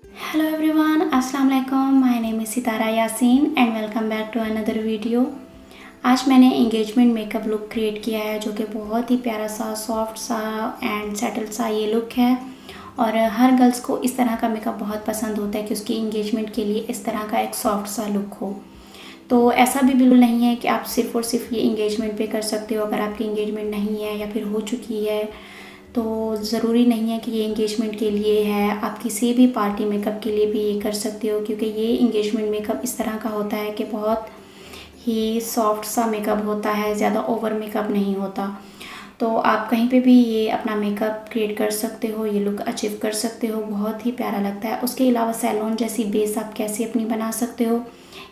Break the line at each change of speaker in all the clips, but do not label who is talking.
Hello everyone, Assalamu alaikum. My name is Sitara Yasin and welcome back to another video. आज मैंने engagement makeup look create किया है जो कि बहुत ही प्यारा सा सॉफ्ट सा एंड सेटल सा ये लुक है। और हर गर्ल्स को इस तरह का मेकअप बहुत पसंद होता है कि उसकी इंगेजमेंट के लिए इस तरह का एक सॉफ्ट सा लुक हो। तो ऐसा भी बिल्कुल नहीं है कि आप सिर्फ़ और सिर्फ ये इंगेजमेंट पे कर सकते हो। अगर आपकी इंगेजमेंट नहीं है या फिर हो चुकी है तो ज़रूरी नहीं है कि ये इंगेजमेंट के लिए है, आप किसी भी पार्टी मेकअप के लिए भी ये कर सकते हो, क्योंकि ये इंगेजमेंट मेकअप इस तरह का होता है कि बहुत ही सॉफ्ट सा मेकअप होता है, ज़्यादा ओवर मेकअप नहीं होता। तो आप कहीं पे भी ये अपना मेकअप क्रिएट कर सकते हो, ये लुक अचीव कर सकते हो, बहुत ही प्यारा लगता है। उसके अलावा सैलून जैसी बेस आप कैसे अपनी बना सकते हो,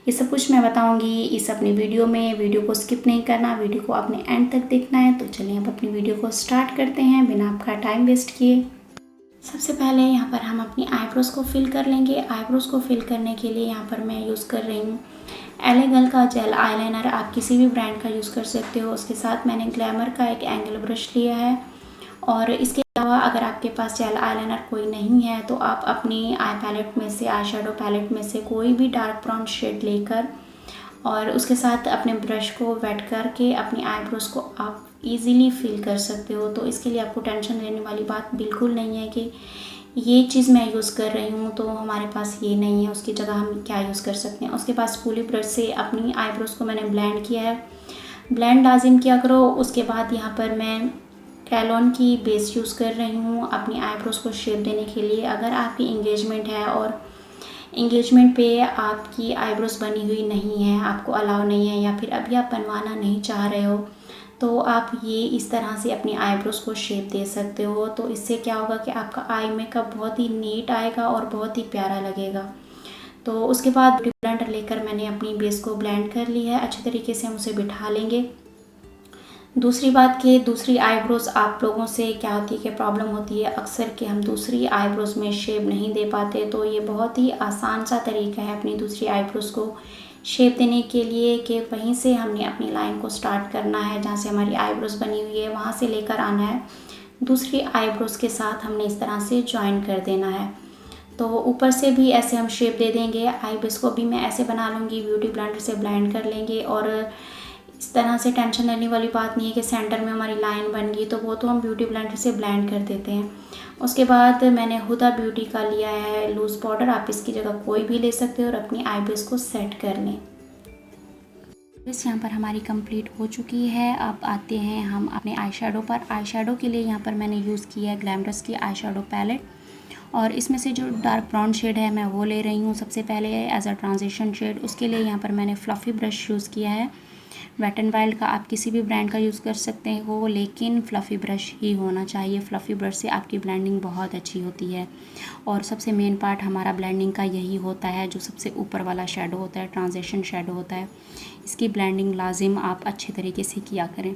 ये सब कुछ मैं बताऊंगी इस अपनी वीडियो में। वीडियो को स्किप नहीं करना, वीडियो को आपने एंड तक देखना है। तो चलिए अब अपनी वीडियो को स्टार्ट करते हैं बिना आपका टाइम वेस्ट किए। सबसे पहले यहाँ पर हम अपनी आईब्रोज़ को फिल कर लेंगे। आईब्रोज़ को फिल करने के लिए यहाँ पर मैं यूज़ कर रही हूँ एलेगल का जेल आईलाइनर। आप किसी भी ब्रांड का यूज़ कर सकते हो। उसके साथ मैंने ग्लैमर का एक एंगल ब्रश लिया है। और इसके अलावा अगर आपके पास जेल आईलाइनर कोई नहीं है तो आप अपनी आई पैलेट में से, आई शेडो पैलेट में से कोई भी डार्क ब्राउन शेड लेकर और उसके साथ अपने ब्रश को वेट करके अपनी आईब्रोज़ को आप इजीली फिल कर सकते हो। तो इसके लिए आपको टेंशन लेने वाली बात बिल्कुल नहीं है कि ये चीज़ मैं यूज़ कर रही हूँ तो हमारे पास ये नहीं है, उसकी जगह हम क्या यूज़ कर सकते हैं। उसके बाद स्पूली ब्रश से अपनी आईब्रोज़ को मैंने ब्लेंड किया है। ब्लेंड लाजिम किया करो। उसके बाद यहाँ पर मैं कैलॉन की बेस यूज़ कर रही हूँ अपनी आईब्रोज़ को शेप देने के लिए। अगर आपकी इंगेजमेंट है और इंगेजमेंट पे आपकी आईब्रोज़ बनी हुई नहीं है, आपको अलाउ नहीं है, या फिर अभी आप बनवाना नहीं चाह रहे हो, तो आप ये इस तरह से अपनी आईब्रोज़ को शेप दे सकते हो। तो इससे क्या होगा कि आपका आई मेकअप बहुत ही नीट आएगा और बहुत ही प्यारा लगेगा। तो उसके बाद ब्यूटी ब्लेंडर लेकर मैंने अपनी बेस को ब्लेंड कर ली है। अच्छे तरीके से हम उसे बिठा लेंगे। दूसरी बात कि दूसरी आईब्रोज़ आप लोगों से क्या होती है कि प्रॉब्लम होती है अक्सर कि हम दूसरी आईब्रोज़ में शेप नहीं दे पाते। तो ये बहुत ही आसान सा तरीका है अपनी दूसरी आईब्रोज़ को शेप देने के लिए कि वहीं से हमने अपनी लाइन को स्टार्ट करना है, जहाँ से हमारी आईब्रोज़ बनी हुई है वहाँ से लेकर आना है, दूसरी आईब्रोज़ के साथ हमने इस तरह से जॉइन कर देना है। तो ऊपर से भी ऐसे हम शेप दे देंगे। आई बेस को भी मैं ऐसे बना लूँगी, ब्यूटी ब्लेंडर से ब्लेंड कर लेंगे। और इस तरह से टेंशन लेने वाली बात नहीं है कि सेंटर में हमारी लाइन बन गई, तो वो तो हम ब्यूटी ब्लेंडर से ब्लेंड कर देते हैं। उसके बाद मैंने हुदा ब्यूटी का लिया है लूज़ पाउडर। आप इसकी जगह कोई भी ले सकते हो और अपनी आई बेस को सेट कर लें। बस यहाँ पर हमारी कंप्लीट हो चुकी है। अब आते हैं हम अपने आई शेडो पर। आई शेडो के लिए यहाँ पर मैंने यूज़ किया है ग्लैमरस की आई शेडो पैलेट, और इसमें से जो डार्क ब्राउन शेड है मैं वो ले रही हूँ सबसे पहले एज अ ट्रांजिशन शेड। उसके लिए यहाँ पर मैंने फ्लफ़ी ब्रश यूज़ किया है वेट एंड वाइल्ड का। आप किसी भी ब्रांड का यूज़ कर सकते हो, लेकिन फ्लफ़ी ब्रश ही होना चाहिए। फ्लफ़ी ब्रश से आपकी ब्लेंडिंग बहुत अच्छी होती है। और सबसे मेन पार्ट हमारा ब्लेंडिंग का यही होता है, जो सबसे ऊपर वाला शेडो होता है, ट्रांजिशन शेडो होता है, इसकी ब्लेंडिंग लाजिम आप अच्छे तरीके से किया करें।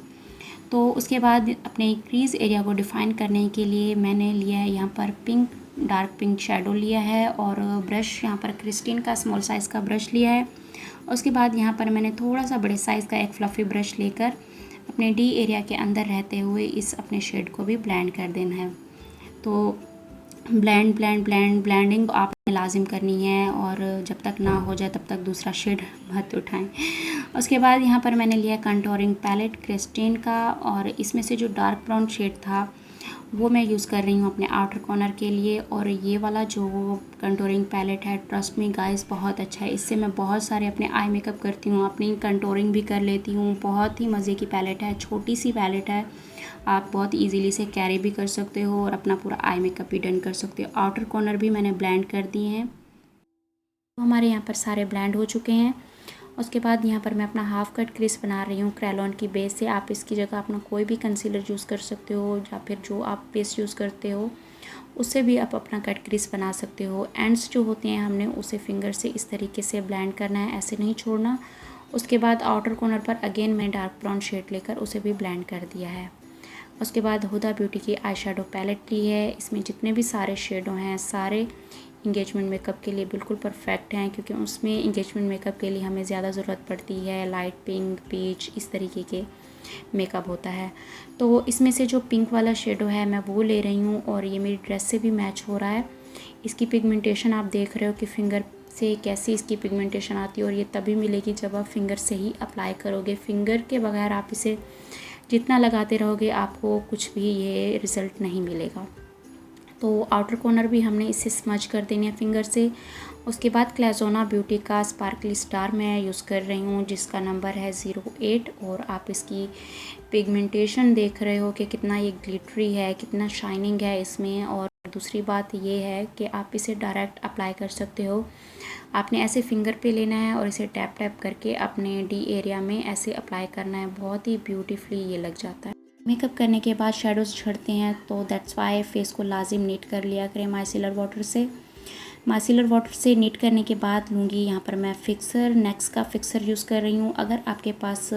तो उसके बाद अपने क्रीज़ एरिया को डिफ़ाइन करने के लिए मैंने लिया है यहाँ पर पिंक, डार्क पिंक शेडो लिया है। और ब्रश यहाँ पर क्रिस्टीन का स्मॉल साइज़ का ब्रश लिया है। उसके बाद यहाँ पर मैंने थोड़ा सा बड़े साइज़ का एक फ्लफ़ी ब्रश लेकर अपने डी एरिया के अंदर रहते हुए इस अपने शेड को भी ब्लेंड कर देना है। तो ब्लेंडिंग आपने लाजिम करनी है, और जब तक ना हो जाए तब तक दूसरा शेड मत उठाएं। उसके बाद यहाँ पर मैंने लिया कंटूरिंग पैलेट क्रिस्टीन का, और इसमें से जो डार्क ब्राउन शेड था वो मैं यूज़ कर रही हूँ अपने आउटर कॉर्नर के लिए। और ये वाला जो कंटूरिंग पैलेट है, ट्रस्ट मी गाइस, बहुत अच्छा है। इससे मैं बहुत सारे अपने आई मेकअप करती हूँ, अपनी कंटूरिंग भी कर लेती हूँ। बहुत ही मज़े की पैलेट है, छोटी सी पैलेट है, आप बहुत इजीली से कैरी भी कर सकते हो और अपना पूरा आई मेकअप भी डन कर सकते हो। आउटर कॉर्नर भी मैंने ब्लेंड कर दिए हैं। तो हमारे यहाँ पर सारे ब्लेंड हो चुके हैं। उसके बाद यहाँ पर मैं अपना हाफ कट क्रीज बना रही हूँ क्रेलॉन की बेस से। आप इसकी जगह अपना कोई भी कंसीलर यूज़ कर सकते हो, या फिर जो आप बेस यूज़ करते हो उससे भी आप अपना कट क्रीज बना सकते हो। एंड्स जो होते हैं हमने उसे फिंगर से इस तरीके से ब्लेंड करना है, ऐसे नहीं छोड़ना। उसके बाद आउटर कॉर्नर पर अगेन मैं डार्क ब्राउन शेड लेकर उसे भी ब्लेंड कर दिया है। उसके बाद हुदा ब्यूटी की आई शेडो पैलेट ली है। इसमें जितने भी सारे शेडो हैं सारे इंगेजमेंट मेकअप के लिए बिल्कुल परफेक्ट हैं, क्योंकि उसमें इंगेजमेंट मेकअप के लिए हमें ज़्यादा ज़रूरत पड़ती है। लाइट पिंक, पीच, इस तरीके के मेकअप होता है। तो इसमें से जो पिंक वाला शेडो है मैं वो ले रही हूँ, और ये मेरी ड्रेस से भी मैच हो रहा है। इसकी पिगमेंटेशन आप देख रहे हो कि फिंगर से कैसी इसकी पिगमेंटेशन आती है, और ये तभी मिलेगी जब आप फिंगर से ही अप्लाई करोगे। फिंगर के बगैर आप इसे जितना लगाते रहोगे आपको कुछ भी ये रिज़ल्ट नहीं मिलेगा। तो आउटर कॉर्नर भी हमने इसे स्मज कर देनी है फिंगर से। उसके बाद क्लेज़ोना ब्यूटी का स्पार्कली स्टार मैं यूज़ कर रही हूँ, जिसका नंबर है 08, और आप इसकी पिगमेंटेशन देख रहे हो कि कितना ये ग्लिटरी है, कितना शाइनिंग है इसमें। और दूसरी बात ये है कि आप इसे डायरेक्ट अप्लाई कर सकते हो। आपने ऐसे फिंगर पे लेना है और इसे टैप टैप करके अपने डी एरिया में ऐसे अप्लाई करना है। बहुत ही ब्यूटीफुली ये लग जाता है। मेकअप करने के बाद शेडोज़ झड़ते हैं, तो दैट्स वाई फेस को लाजिम नीट कर लिया करें माइसिलर वाटर से। माइसिलर वाटर से नीट करने के बाद लूँगी यहाँ पर मैं फिक्सर, नेक्स का फिक्सर यूज़ कर रही हूँ। अगर आपके पास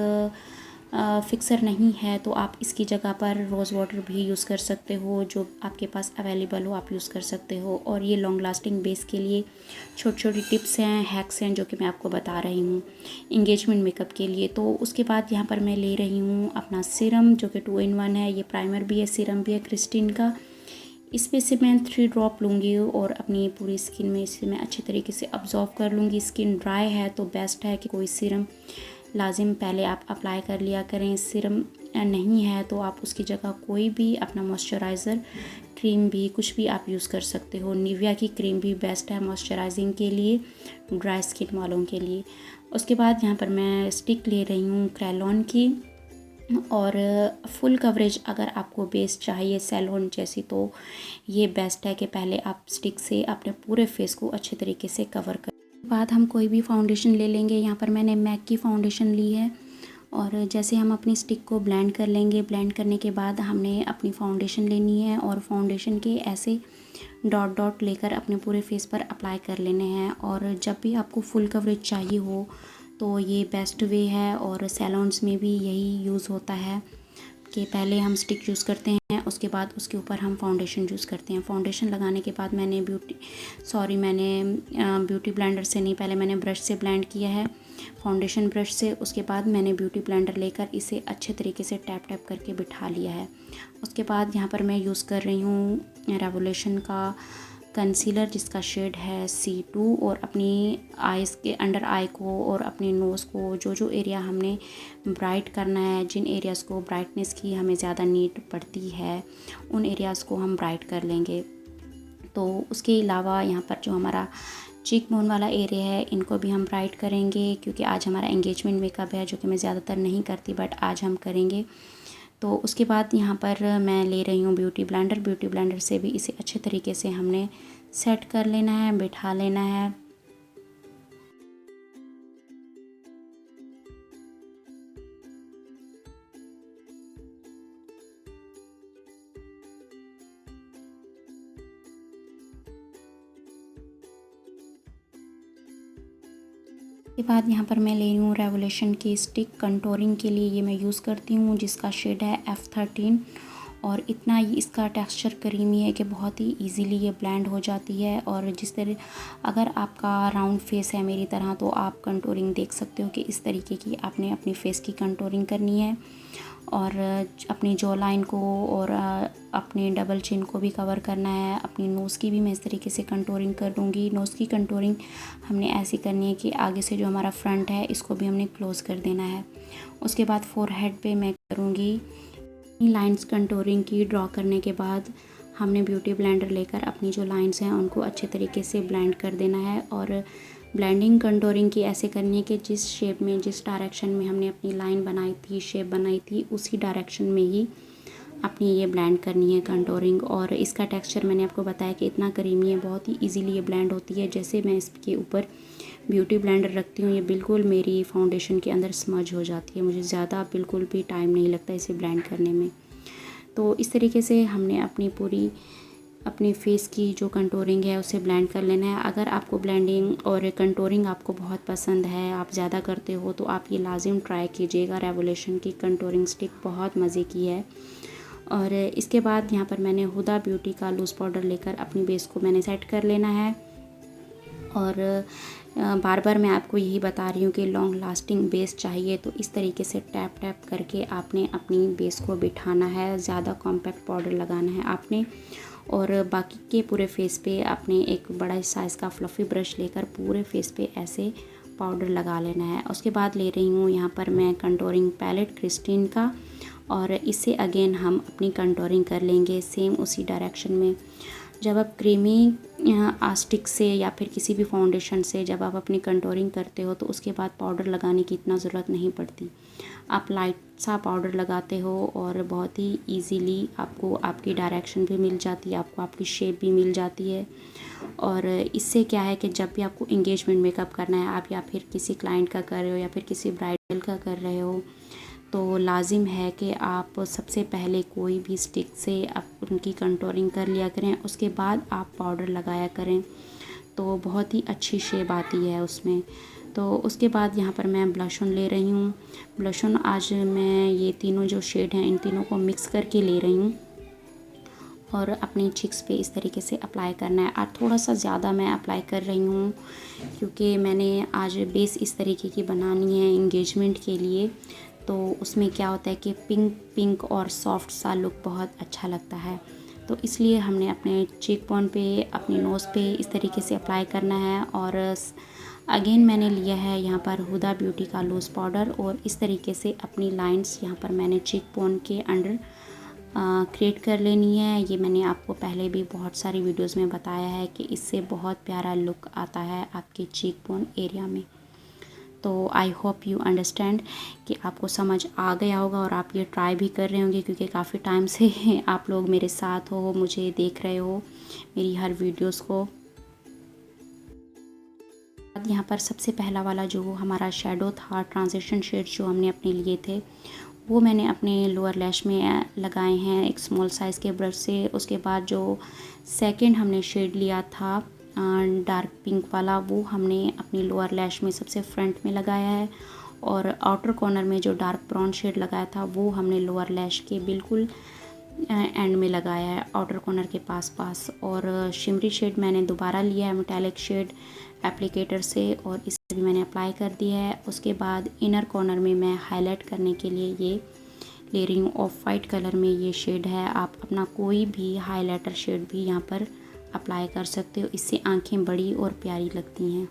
फिक्सर नहीं है तो आप इसकी जगह पर रोज़ वाटर भी यूज़ कर सकते हो, जो आपके पास अवेलेबल हो आप यूज़ कर सकते हो। और ये लॉन्ग लास्टिंग बेस के लिए छोटी छोटी टिप्स हैं, हैक्स हैं, जो कि मैं आपको बता रही हूँ इंगेजमेंट मेकअप के लिए। तो उसके बाद यहाँ पर मैं ले रही हूँ अपना सीरम, जो कि 2 in 1 है। ये प्राइमर भी है, सीरम भी है क्रिस्टीन का। इसमें से मैं 3 ड्रॉप लूँगी और अपनी पूरी स्किन में इसे मैं अच्छी तरीके से अब्जॉर्व कर लूँगी। स्किन ड्राई है तो बेस्ट है कि कोई सीरम लाजिम पहले आप अप्लाई कर लिया करें। सीरम नहीं है तो आप उसकी जगह कोई भी अपना मॉइस्चराइज़र क्रीम भी कुछ भी आप यूज़ कर सकते हो। निविया की क्रीम भी बेस्ट है मॉइस्चराइजिंग के लिए, ड्राई स्किन वालों के लिए। उसके बाद यहाँ पर मैं स्टिक ले रही हूँ क्रेलॉन की, और फुल कवरेज अगर आपको बेस चाहिए सैलून जैसी, तो ये बेस्ट है कि पहले आप स्टिक से अपने पूरे फेस को अच्छे तरीके से कवर कर। बाद हम कोई भी फाउंडेशन ले लेंगे। यहाँ पर मैंने मैक की फाउंडेशन ली है, और जैसे हम अपनी स्टिक को ब्लेंड कर लेंगे। ब्लेंड करने के बाद हमने अपनी फाउंडेशन लेनी है, और फाउंडेशन के ऐसे डॉट डॉट लेकर अपने पूरे फेस पर अप्लाई कर लेने हैं। और जब भी आपको फुल कवरेज चाहिए हो तो ये बेस्ट वे है, और सैलून्स में भी यही यूज़ होता है कि पहले हम स्टिक यूज़ करते हैं, उसके बाद उसके ऊपर हम फाउंडेशन यूज़ करते हैं। फाउंडेशन लगाने के बाद मैंने ब्यूटी ब्लेंडर से नहीं, पहले मैंने ब्रश से ब्लेंड किया है, फाउंडेशन ब्रश से। उसके बाद मैंने ब्यूटी ब्लेंडर लेकर इसे अच्छे तरीके से टैप टैप करके बिठा लिया है। उसके बाद यहाँ पर मैं यूज़ कर रही हूँ रेवोल्यूशन का कंसीलर, जिसका शेड है C2, और अपनी आइज़ के अंडर आई को और अपने नोज़ को जो एरिया हमने ब्राइट करना है, जिन एरियाज़ को ब्राइटनेस की हमें ज़्यादा नीड पड़ती है, उन एरियाज़ को हम ब्राइट कर लेंगे। तो उसके अलावा यहाँ पर जो हमारा चीक बोन वाला एरिया है, इनको भी हम ब्राइट करेंगे, क्योंकि आज हमारा एंगेजमेंट मेकअप है, जो कि मैं ज़्यादातर नहीं करती बट आज हम करेंगे। तो उसके बाद यहाँ पर मैं ले रही हूँ ब्यूटी ब्लेंडर। ब्यूटी ब्लेंडर से भी इसे अच्छे तरीके से हमने सेट कर लेना है, बिठा लेना है। के बाद यहाँ पर मैं ले रही हूँ रेवोल्यूशन की स्टिक कंटूरिंग के लिए। ये मैं यूज़ करती हूँ, जिसका शेड है F13, और इतना ही इसका टेक्सचर क्रीमी है कि बहुत ही इजीली ये ब्लेंड हो जाती है। और जिस तरह अगर आपका राउंड फेस है मेरी तरह, तो आप कंटूरिंग देख सकते हो कि इस तरीके की आपने अपनी फेस की कंटूरिंग करनी है, और अपनी जॉ लाइन को और अपने डबल चिन को भी कवर करना है। अपनी नोज़ की भी मैं इस तरीके से कंटूरिंग कर दूँगी। नोज़ की कंटूरिंग हमने ऐसी करनी है कि आगे से जो हमारा फ्रंट है इसको भी हमने क्लोज़ कर देना है। उसके बाद फोरहेड पे मैं करूँगी लाइंस कंटूरिंग की। ड्रॉ करने के बाद हमने ब्यूटी ब्लेंडर लेकर अपनी जो लाइंस हैं उनको अच्छे तरीके से ब्लेंड कर देना है। और ब्लेंडिंग कंटूरिंग की ऐसे करनी है कि जिस शेप में, जिस डायरेक्शन में हमने अपनी लाइन बनाई थी, शेप बनाई थी, उसी डायरेक्शन में ही अपनी ये ब्लेंड करनी है कंटूरिंग। और इसका टेक्सचर मैंने आपको बताया कि इतना क्रीमी है, बहुत ही इजीली ये ब्लेंड होती है। जैसे मैं इसके ऊपर ब्यूटी ब्लेंडर रखती हूँ, ये बिल्कुल मेरी फाउंडेशन के अंदर स्मज हो जाती है। मुझे ज़्यादा बिल्कुल भी टाइम नहीं लगता इसे ब्लेंड करने में। तो इस तरीके से हमने अपनी फेस की जो कंटूरिंग है उसे ब्लेंड कर लेना है। अगर आपको ब्लेंडिंग और कंटूरिंग आपको बहुत पसंद है, आप ज़्यादा करते हो, तो आप ये लाजिम ट्राई कीजिएगा। रेवोल्यूशन की कंटूरिंग स्टिक बहुत मज़े की है। और इसके बाद यहाँ पर मैंने हुदा ब्यूटी का लूज़ पाउडर लेकर अपनी बेस को मैंने सेट कर लेना है। और बार बार मैं आपको यही बता रही हूँ कि लॉन्ग लास्टिंग बेस चाहिए, तो इस तरीके से टैप टैप करके आपने अपनी बेस को बिठाना है। ज़्यादा कॉम्पैक्ट पाउडर लगाना है आपने। और बाकी के पूरे फेस पे आपने एक बड़ा साइज़ का फ्लफ़ी ब्रश लेकर पूरे फेस पे ऐसे पाउडर लगा लेना है। उसके बाद ले रही हूँ यहाँ पर मैं कंटूरिंग पैलेट क्रिस्टीन का, और इससे अगेन हम अपनी कंटूरिंग कर लेंगे सेम उसी डायरेक्शन में। जब आप क्रीमी स्टिक से या फिर किसी भी फाउंडेशन से जब आप अपनी कंटूरिंग करते हो तो उसके बाद पाउडर लगाने की इतना ज़रूरत नहीं पड़ती। आप लाइट सा पाउडर लगाते हो और बहुत ही इजीली आपको आपकी डायरेक्शन भी मिल जाती है, आपको आपकी शेप भी मिल जाती है। और इससे क्या है कि जब भी आपको एंगेजमेंट मेकअप करना है, आप या फिर किसी क्लाइंट का कर रहे हो या फिर किसी ब्राइडल का कर रहे हो, तो लाजिम है कि आप सबसे पहले कोई भी स्टिक से आप उनकी कंटूरिंग कर लिया करें, उसके बाद आप पाउडर लगाया करें, तो बहुत ही अच्छी शेप आती है उसमें। तो उसके बाद यहाँ पर मैं ब्लश ऑन ले रही हूँ। ब्लश ऑन आज मैं ये तीनों जो शेड हैं इन तीनों को मिक्स करके ले रही हूँ और अपनी चिक्स पे इस तरीके से अप्लाई करना है। और थोड़ा सा ज़्यादा मैं अप्लाई कर रही हूँ क्योंकि मैंने आज बेस इस तरीके की बनानी है एंगेजमेंट के लिए, तो उसमें क्या होता है कि पिंक पिंक और सॉफ्ट सा लुक बहुत अच्छा लगता है। तो इसलिए हमने अपने चीक बोन पे, अपनी नोज़ पे इस तरीके से अप्लाई करना है। और अगेन मैंने लिया है यहाँ पर हुदा ब्यूटी का लूज़ पाउडर और इस तरीके से अपनी लाइंस यहाँ पर मैंने चीक बोन के अंडर क्रिएट कर लेनी है। ये मैंने आपको पहले भी बहुत सारी वीडियोस में बताया है कि इससे बहुत प्यारा लुक आता है आपके चीक बोन एरिया में। तो आई होप यू अंडरस्टैंड कि आपको समझ आ गया होगा और आप ये ट्राई भी कर रहे होंगे क्योंकि काफ़ी टाइम से आप लोग मेरे साथ हो, मुझे देख रहे हो मेरी हर वीडियोस को। यहाँ पर सबसे पहला वाला जो हमारा शेडो था, ट्रांजिशन शेड जो हमने अपने लिए थे, वो मैंने अपने लोअर लैश में लगाए हैं एक स्मॉल साइज़ के ब्रश से। उसके बाद जो सेकंड हमने शेड लिया था डार्क पिंक वाला, वो हमने अपनी लोअर लैश में सबसे फ्रंट में लगाया है। और आउटर कॉर्नर में जो डार्क ब्राउन शेड लगाया था वो हमने लोअर लैश के बिल्कुल एंड में लगाया है, आउटर कॉर्नर के पास। और शिमरी शेड मैंने दोबारा लिया है मेटालिक शेड एप्लीकेटर से और इसे भी मैंने अप्लाई कर दिया है। उसके बाद इनर कॉर्नर में मैं हाईलाइट करने के लिए ये ले रही हूँ ऑफ वाइट कलर में ये शेड है। आप अपना कोई भी हाइलाइटर शेड भी यहाँ पर अप्लाई कर सकते हो, इससे आंखें बड़ी और प्यारी लगती हैं।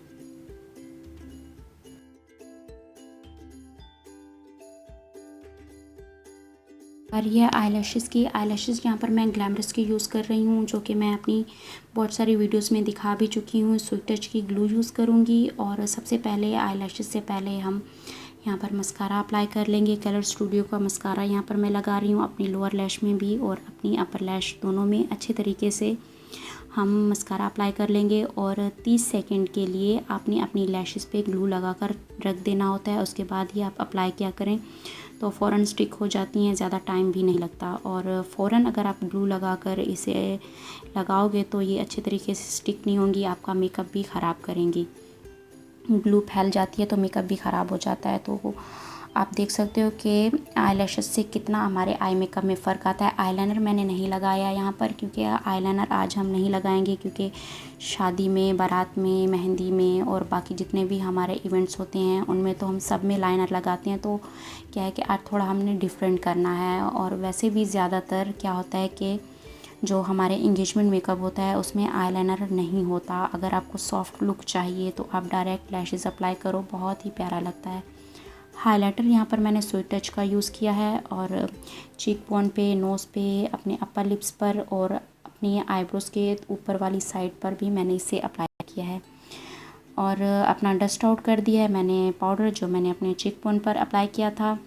और ये आईलैशेस यहाँ पर मैं ग्लैमरस की यूज़ कर रही हूँ, जो कि मैं अपनी बहुत सारी वीडियोस में दिखा भी चुकी हूँ। स्वीट टच की ग्लू यूज़ करूँगी और सबसे पहले आईलैशेस से पहले हम यहाँ पर मस्कारा अप्लाई कर लेंगे। कलर स्टूडियो का मस्कारा यहाँ पर मैं लगा रही हूँ अपनी लोअर लैश में भी और अपनी अपर लैश दोनों में अच्छे तरीके से हम मस्कारा अप्लाई कर लेंगे। और 30 सेकंड के लिए आपने अपनी लैशेस पे ग्लू लगाकर रख देना होता है, उसके बाद ही आप अप्लाई किया करें तो फ़ौरन स्टिक हो जाती हैं, ज़्यादा टाइम भी नहीं लगता। और फ़ौरन अगर आप ग्लू लगाकर इसे लगाओगे तो ये अच्छे तरीके से स्टिक नहीं होंगी, आपका मेकअप भी ख़राब करेंगी। ग्लू फैल जाती है तो मेकअप भी ख़राब हो जाता है। तो आप देख सकते हो कि आईलैशेस से कितना हमारे आई मेकअप में फ़र्क आता है। आईलाइनर मैंने नहीं लगाया यहाँ पर क्योंकि आईलाइनर आज हम नहीं लगाएंगे, क्योंकि शादी में, बारात में, मेहंदी में और बाकी जितने भी हमारे इवेंट्स होते हैं उनमें तो हम सब में लाइनर लगाते हैं। तो क्या है कि आज थोड़ा हमने डिफरेंट करना है। और वैसे भी ज़्यादातर क्या होता है कि जो हमारे इंगेजमेंट मेकअप होता है उसमें आईलाइनर नहीं होता। अगर आपको सॉफ्ट लुक चाहिए तो आप डायरेक्ट लैशेस अप्लाई करो, बहुत ही प्यारा लगता है। हाइलाइटर यहाँ पर मैंने स्वीट टच का यूज़ किया है और चीक बोन पे, नोज़ पे, अपने अपर लिप्स पर और अपनी आईब्रोज़ के ऊपर वाली साइड पर भी मैंने इसे अप्लाई किया है। और अपना डस्ट आउट कर दिया है मैंने पाउडर जो मैंने अपने चीक बोन पर अप्लाई किया था।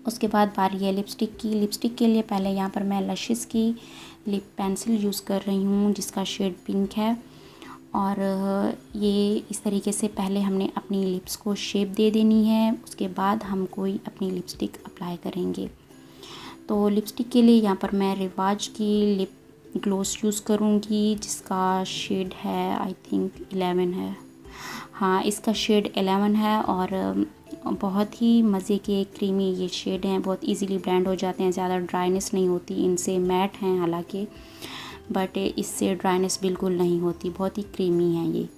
उसके बाद बारी है लिपस्टिक की। लिपस्टिक के लिए पहले यहाँ पर मैं लशिस की लिप पेंसिल यूज़ कर रही हूँ जिसका शेड पिंक है। और ये इस तरीके से पहले हमने अपनी लिप्स को शेप दे देनी है, उसके बाद हम कोई अपनी लिपस्टिक अप्लाई करेंगे। तो लिपस्टिक के लिए यहाँ पर मैं रिवाज की लिप ग्लोस यूज़ करूँगी जिसका शेड है आई थिंक 11 है। हाँ, इसका शेड 11 है और बहुत ही मज़े के क्रीमी ये शेड हैं, बहुत इजीली ब्लेंड हो जाते हैं, ज़्यादा ड्राइनेस नहीं होती इनसे। मैट हैं हालांकि, बट इससे ड्राइनेस बिल्कुल नहीं होती, बहुत ही क्रीमी है ये।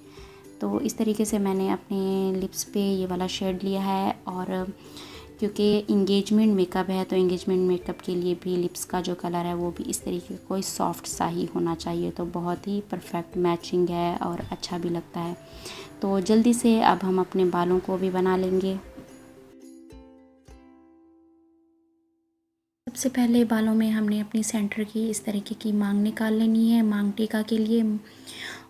तो इस तरीके से मैंने अपने लिप्स पे ये वाला शेड लिया है। और क्योंकि इंगेजमेंट मेकअप है तो इंगेजमेंट मेकअप के लिए भी लिप्स का जो कलर है वो भी इस तरीके का कोई सॉफ्ट सा ही होना चाहिए। तो बहुत ही परफेक्ट मैचिंग है और अच्छा भी लगता है। तो जल्दी से अब हम अपने बालों को भी बना लेंगे। सबसे पहले बालों में हमने अपनी सेंटर की इस तरीके की मांग निकाल लेनी है मांग टीका के लिए।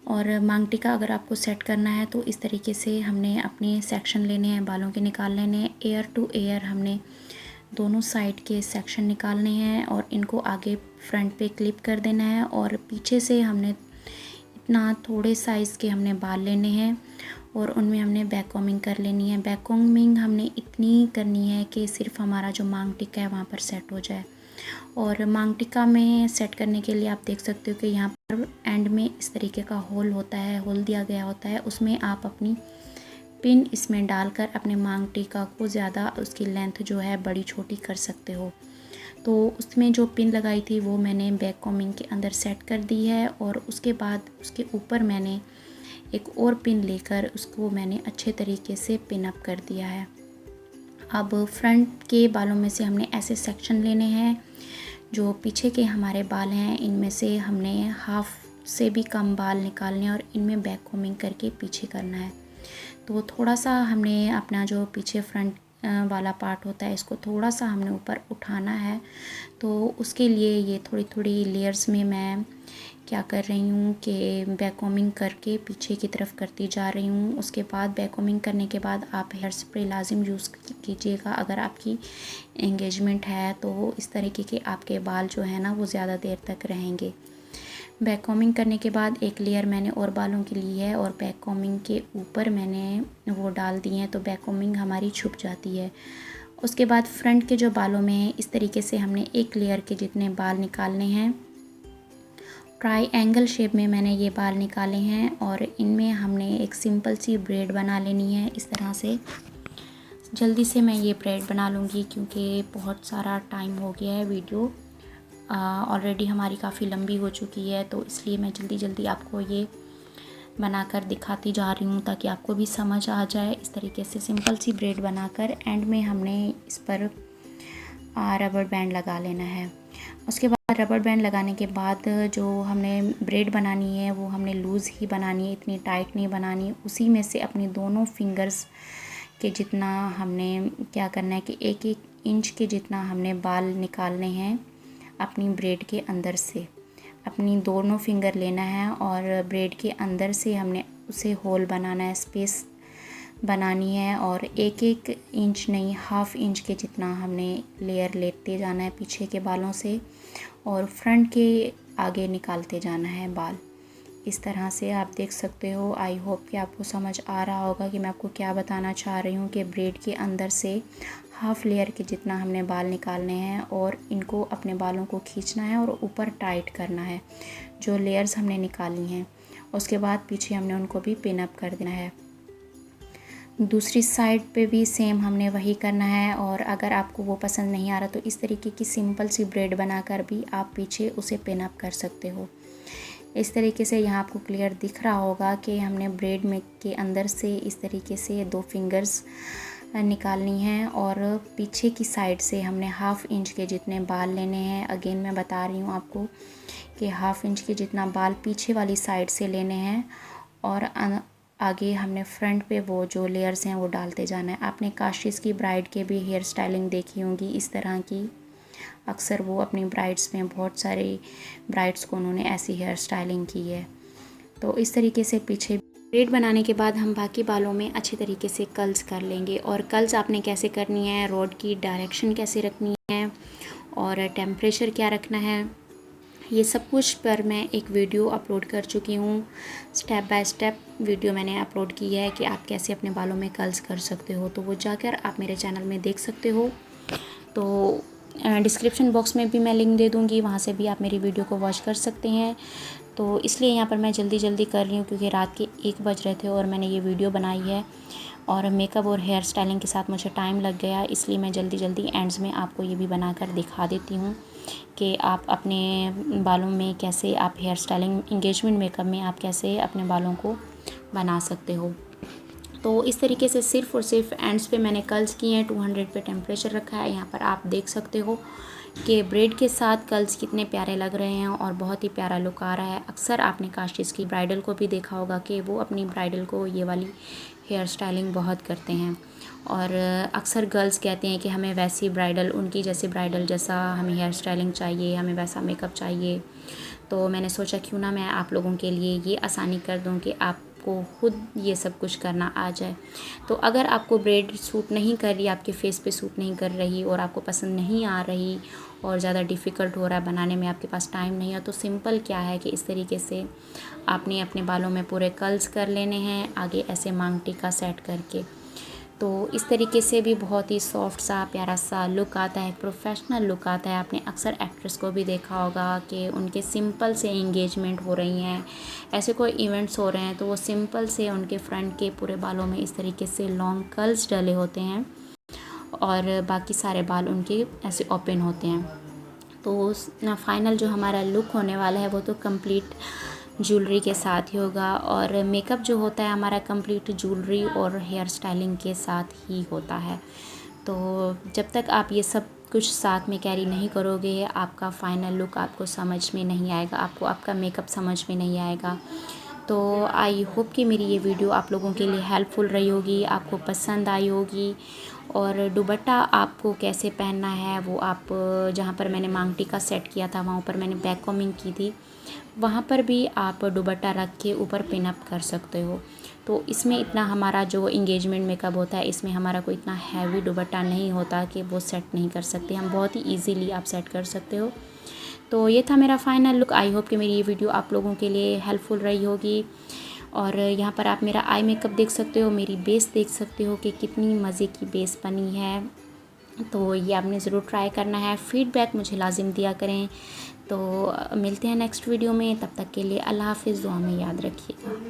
और मांग टीका अगर आपको सेट करना है तो इस तरीके से हमने अपने सेक्शन लेने हैं, बालों के निकाल लेने हैं। एयर टू एयर हमने दोनों साइड के सेक्शन निकालने हैं और इनको आगे फ्रंट पे क्लिप कर देना है। और पीछे से हमने इतना थोड़े साइज़ के हमने बाल लेने हैं और उनमें हमने बैक कॉम्बिंग कर लेनी है। बैक कॉम्बिंग हमने इतनी करनी है कि सिर्फ हमारा जो मांग टिक्का है वहाँ पर सेट हो जाए। और मांग टिक्का में सेट करने के लिए आप देख सकते हो कि यहाँ पर एंड में इस तरीके का होल होता है, होल दिया गया होता है। उसमें आप अपनी पिन इसमें डालकर अपने मांग टिक्का को ज़्यादा उसकी लेंथ जो है बड़ी छोटी कर सकते हो। तो उसमें जो पिन लगाई थी वो मैंने बैक कॉम्बिंग के अंदर सेट कर दी है। और उसके बाद उसके ऊपर मैंने एक और पिन लेकर उसको मैंने अच्छे तरीके से पिन अप कर दिया है। अब फ्रंट के बालों में से हमने ऐसे सेक्शन लेने हैं। जो पीछे के हमारे बाल हैं इनमें से हमने हाफ से भी कम बाल निकालने और इनमें बैक कॉम्बिंग करके पीछे करना है। तो थोड़ा सा हमने अपना जो पीछे फ्रंट वाला पार्ट होता है इसको थोड़ा सा हमने ऊपर उठाना है। तो उसके लिए ये थोड़ी थोड़ी लेयर्स में मैं क्या कर रही हूँ कि बैक कॉम्बिंग करके पीछे की तरफ करती जा रही हूँ। उसके बाद बैक कॉम्बिंग करने के बाद आप हेयर स्प्रे लाजिम यूज़ कीजिएगा। अगर आपकी एंगेजमेंट है तो इस तरीके के आपके बाल जो है ना वो ज़्यादा देर तक रहेंगे। बैक कॉम्बिंग करने के बाद एक लेयर मैंने और बालों की ली है और बैक कॉम्बिंग के ऊपर मैंने वो डाल दी हैं तो बैक कॉम्बिंग हमारी छुप जाती है। उसके बाद फ्रंट के जो बालों में इस तरीके से हमने एक लेयर के जितने बाल निकालने हैं। ट्रायंगल शेप में मैंने ये बाल निकाले हैं और इनमें हमने एक सिंपल सी ब्रेड बना लेनी है इस तरह से। जल्दी से मैं ये ब्रेड बना लूँगी क्योंकि बहुत सारा टाइम हो गया है। वीडियो ऑलरेडी हमारी काफ़ी लंबी हो चुकी है तो इसलिए मैं जल्दी जल्दी आपको ये बनाकर दिखाती जा रही हूँ ताकि आपको भी समझ आ जाए। इस तरीके से सिंपल सी ब्रेड बनाकर एंड में हमने इस पर रबर बैंड लगा लेना है। उसके बाद रबर बैंड लगाने के बाद जो हमने ब्रेड बनानी है वो हमने लूज़ ही बनानी है, इतनी टाइट नहीं बनानी। उसी में से अपनी दोनों फिंगर्स के जितना हमने क्या करना है कि 1-1 इंच के जितना हमने बाल निकालने हैं अपनी ब्रेड के अंदर से। अपनी दोनों फिंगर लेना है और ब्रेड के अंदर से हमने उसे होल बनाना है, स्पेस बनानी है। और 1-1 इंच नहीं, हाफ इंच के जितना हमने लेयर लेते जाना है पीछे के बालों से और फ्रंट के आगे निकालते जाना है बाल। इस तरह से आप देख सकते हो। आई होप कि आपको समझ आ रहा होगा कि मैं आपको क्या बताना चाह रही हूँ कि ब्रेड के अंदर से हाफ लेयर के जितना हमने बाल निकालने हैं और इनको अपने बालों को खींचना है और ऊपर टाइट करना है जो लेयर्स हमने निकाली हैं। उसके बाद पीछे हमने उनको भी पिन अप कर देना है। दूसरी साइड पे भी सेम हमने वही करना है। और अगर आपको वो पसंद नहीं आ रहा तो इस तरीके की सिंपल सी ब्रेड बनाकर भी आप पीछे उसे पिन अप कर सकते हो। इस तरीके से यहाँ आपको क्लियर दिख रहा होगा कि हमने ब्रेड में के अंदर से इस तरीके से 2 फिंगर्स निकालनी है और पीछे की साइड से हमने हाफ इंच के जितने बाल लेने हैं। अगेन मैं बता रही हूँ आपको कि हाफ इंच के जितना बाल पीछे वाली साइड से लेने हैं और आगे हमने फ्रंट पे वो जो लेयर्स हैं वो डालते जाना है। आपने काशिश की ब्राइड के भी हेयर स्टाइलिंग देखी होंगी इस तरह की। अक्सर वो अपनी ब्राइड्स में बहुत सारी ब्राइड्स को उन्होंने ऐसी हेयर स्टाइलिंग की है। तो इस तरीके से पीछे ब्रेड बनाने के बाद हम बाकी बालों में अच्छे तरीके से कर्ल्स कर लेंगे। और कर्ल्स आपने कैसे करनी है, रॉड की डायरेक्शन कैसे रखनी है और टेम्परेचर क्या रखना है, ये सब कुछ पर मैं एक वीडियो अपलोड कर चुकी हूँ। स्टेप बाय स्टेप वीडियो मैंने अपलोड की है कि आप कैसे अपने बालों में कर्ल्स कर सकते हो। तो वो जाकर आप मेरे चैनल में देख सकते हो। तो डिस्क्रिप्शन बॉक्स में भी मैं लिंक दे दूँगी, वहाँ से भी आप मेरी वीडियो को वॉच कर सकते हैं। तो इसलिए यहाँ पर मैं जल्दी जल्दी कर रही हूँ क्योंकि रात के 1 बज रहे थे और मैंने ये वीडियो बनाई है और मेकअप और हेयर स्टाइलिंग के साथ मुझे टाइम लग गया, इसलिए मैं जल्दी जल्दी एंड्स में आपको ये भी बनाकर दिखा देती हूँ कि आप अपने बालों में कैसे आप हेयर स्टाइलिंग एंगेजमेंट मेकअप में आप कैसे अपने बालों को बना सकते हो। तो इस तरीके से सिर्फ़ और सिर्फ एंड्स पे मैंने कर्ल्स किए हैं। 200 पे टेम्परेचर रखा है। यहाँ पर आप देख सकते हो कि ब्रेड के साथ कर्ल्स कितने प्यारे लग रहे हैं और बहुत ही प्यारा लुक आ रहा है। अक्सर आपने काशिश की ब्राइडल को भी देखा होगा कि वो अपनी ब्राइडल को ये वाली हेयर स्टाइलिंग बहुत करते हैं और अक्सर गर्ल्स कहते हैं कि हमें वैसी ब्राइडल, उनकी जैसी ब्राइडल जैसा हमें हेयर स्टाइलिंग चाहिए, हमें वैसा मेकअप चाहिए। तो मैंने सोचा क्यों ना मैं आप लोगों के लिए ये आसानी कर दूं कि आपको खुद ये सब कुछ करना आ जाए। तो अगर आपको ब्रेड सूट नहीं कर रही, आपके फेस पे सूट नहीं कर रही और आपको पसंद नहीं आ रही और ज़्यादा डिफ़िकल्ट हो रहा है बनाने में, आपके पास टाइम नहीं है, तो सिंपल क्या है कि इस तरीके से आपने अपने बालों में पूरे कर्ल्स कर लेने हैं आगे ऐसे मांग टीका सेट करके। तो इस तरीके से भी बहुत ही सॉफ्ट सा प्यारा सा लुक आता है, प्रोफेशनल लुक आता है। आपने अक्सर एक्ट्रेस को भी देखा होगा कि उनके सिंपल से एंगेजमेंट हो रही हैं, ऐसे कोई इवेंट्स हो रहे हैं तो वो सिंपल से उनके फ्रंट के पूरे बालों में इस तरीके से लॉन्ग कर्ल्स डले होते हैं और बाकी सारे बाल उनके ऐसे ओपन होते हैं। तो ना फाइनल जो हमारा लुक होने वाला है वो तो कंप्लीट ज्वेलरी के साथ ही होगा और मेकअप जो होता है हमारा कंप्लीट ज्वेलरी और हेयर स्टाइलिंग के साथ ही होता है। तो जब तक आप ये सब कुछ साथ में कैरी नहीं करोगे, आपका फ़ाइनल लुक आपको समझ में नहीं आएगा, आपको आपका मेकअप समझ में नहीं आएगा। तो आई होप कि मेरी ये वीडियो आप लोगों के लिए हेल्पफुल रही होगी, आपको पसंद आई होगी। और दुपट्टा आपको कैसे पहनना है वो आप, जहाँ पर मैंने मांग टीका सेट किया था वहाँ पर मैंने बैक कॉमिंग की थी, वहाँ पर भी आप दुपट्टा रख के ऊपर पिन अप कर सकते हो। तो इसमें इतना हमारा जो इंगेजमेंट मेकअप होता है इसमें हमारा कोई इतना हैवी दुपट्टा नहीं होता कि वो सेट नहीं कर सकते हम, बहुत ही ईजीली आप सेट कर सकते हो। तो ये था मेरा फ़ाइनल लुक। आई होप कि मेरी ये वीडियो आप लोगों के लिए हेल्पफुल रही होगी। और यहाँ पर आप मेरा आई मेकअप देख सकते हो, मेरी बेस देख सकते हो कि कितनी मज़े की बेस बनी है। तो ये आपने ज़रूर ट्राई करना है, फ़ीडबैक मुझे लाजिम दिया करें। तो मिलते हैं नेक्स्ट वीडियो में, तब तक के लिए अल्लाह हाफ़िज़, दुआ में याद रखिएगा।